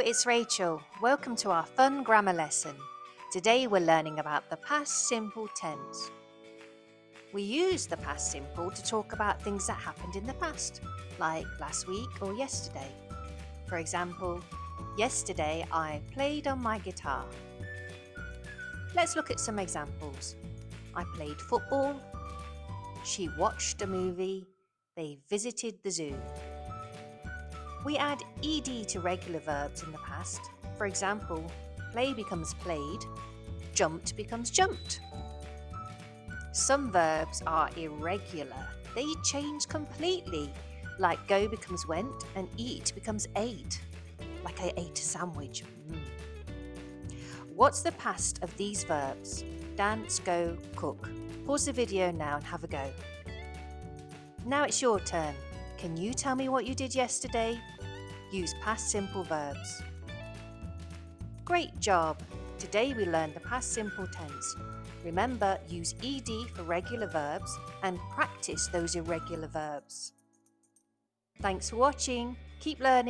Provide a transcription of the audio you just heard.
it's Rachel. Welcome to our fun grammar lesson. Today we're learning about the past simple tense. We use the past simple to talk about things that happened in the past, like last week or yesterday. For example, yesterday I played on my guitar. Let's look at some examples. I played football. She watched a movie. They visited the zoo. We add ed to regular verbs in the past. For example, play becomes played, jumped becomes jumped. Some verbs are irregular. They change completely, like go becomes went and eat becomes ate, like I ate a sandwich. What's the past of these verbs? Dance, go, cook. Pause the video now and have a go. Now it's your turn. Can you tell me what you did yesterday? Use past simple verbs. Great job! Today we learned the past simple tense. Remember, use ed for regular verbs and practice those irregular verbs. Thanks for watching. Keep learning.